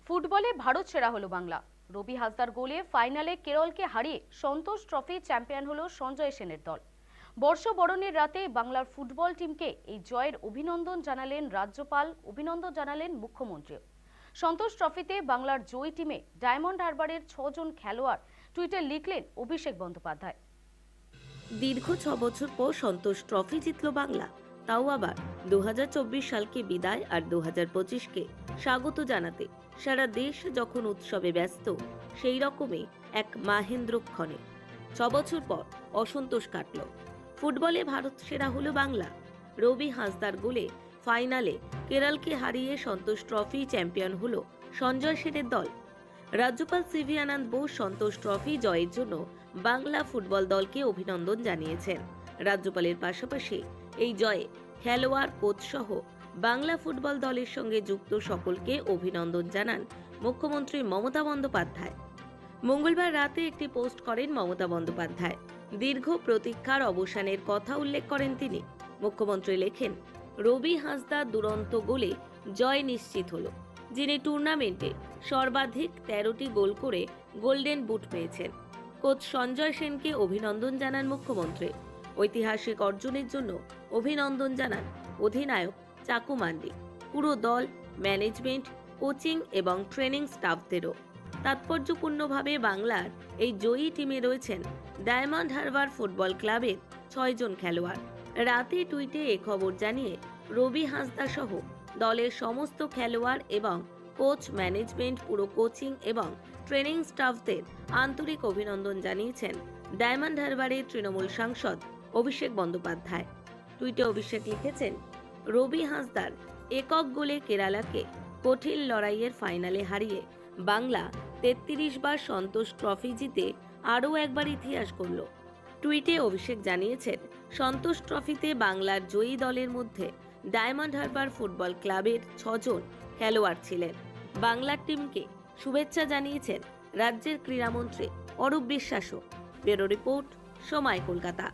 ফুটবলে ভারত সেরা হলো বাংলা। রবি হাসদার গোলে ফাইনালে কেরলকে হারিয়ে সন্তোষ ট্রফি চ্যাম্পিয়ন হলো সঞ্জয় সেনের দল। বর্ষবরণের রাতে বাংলার ফুটবল টিমকে এই জয়ের অভিনন্দন জানালেন রাজ্যপাল, অভিনন্দন জানালেন মুখ্যমন্ত্রী। সন্তোষ ট্রফিতে বাংলার জয়ী টিমে ডায়মন্ড হারবারের 6 জন খেলোয়াড় টুইটে লিখলেন অভিষেক বন্দ্যোপাধ্যায়। দীর্ঘ 6 বছর পর সন্তোষ ট্রফি জিতল বাংলা, তাও আবার 2024 সালকে বিদায় আর 2025কে স্বাগত জানাতে সারা দেশ যখন উৎসবে ব্যস্ত, সেই রকমই এক মাহেন্দ্রক্ষণে 6 বছর পর অসন্তোষ কাটল। ফুটবলে ভারত সেরা হলো বাংলা। রবি হাসদার গোলে ফাইনালে কেরলকে হারিয়ে সন্তোষ ট্রফি চ্যাম্পিয়ন হলো সঞ্জয় সেনের দল। রাজ্যপাল সিভি আনন্দ বোস সন্তোষ ট্রফি জয়ের জন্য বাংলা ফুটবল দলকে অভিনন্দন জানিয়েছেন। রাজ্যপালের পাশাপাশি এই জয়ে খেলোয়াড়, কোচ সহ বাংলা ফুটবল দলের সঙ্গে যুক্ত সকলকে অভিনন্দন জানান মুখ্যমন্ত্রী মমতা বন্দ্যোপাধ্যায়। মঙ্গলবার রাতে একটি পোস্ট করেন মমতা বন্দ্যোপাধ্যায়। দীর্ঘ প্রতীক্ষার অবসানের কথা উল্লেখ করেন তিনি। মুখ্যমন্ত্রী লেখেন, রবি হাসদার দুরন্ত গোলে জয় নিশ্চিত হলো। যিনি টুর্নামেন্টে সর্বাধিক 13টি গোল করে গোল্ডেন বুট পেয়েছেন। কোচ সঞ্জয় সেনকে অভিনন্দন জানান মুখ্যমন্ত্রী। ঐতিহাসিক অর্জনের জন্য অভিনন্দন জানান অধিনায়ক চাকু মান্ডি, পুরো দল, ম্যানেজমেন্ট, কোচিং এবং ট্রেনিং স্টাফদেরও। তাৎপর্যপূর্ণভাবে বাংলার এই জয়ী টিমে রয়েছেন ডায়মন্ড হারবার ফুটবল ক্লাবের 6 জন খেলোয়াড়। রাতে টুইটে এ খবর জানিয়ে রবি হাসদা সহ দলের সমস্ত খেলোয়াড় এবং কোচ, ম্যানেজমেন্ট, পুরো কোচিং এবং ট্রেনিং স্টাফদের আন্তরিক অভিনন্দন জানিয়েছেন ডায়মন্ড হারবারের তৃণমূল সাংসদ অভিষেক বন্দ্যোপাধ্যায়। টুইটে অভিষেক লিখেছেন, রবি হাসদার একক গোলে কেরালাকে কঠিন লড়াইয়ের ফাইনালে হারিয়ে বাংলা 33 বার সন্তোষ ট্রফি জিতে আরও একবার ইতিহাস গড়ল। টুইটে অভিষেক জানিয়েছেন, সন্তোষ ট্রফিতে বাংলার জয়ী দলের মধ্যে ডায়মন্ড হারবার ফুটবল ক্লাবের 6 জন খেলোয়াড় ছিলেন। বাংলার টিমকে শুভেচ্ছা জানিয়েছেন রাজ্যের ক্রীড়ামন্ত্রী অরূপ বিশ্বাসও। ব্যুরো রিপোর্ট, সময়, কলকাতা।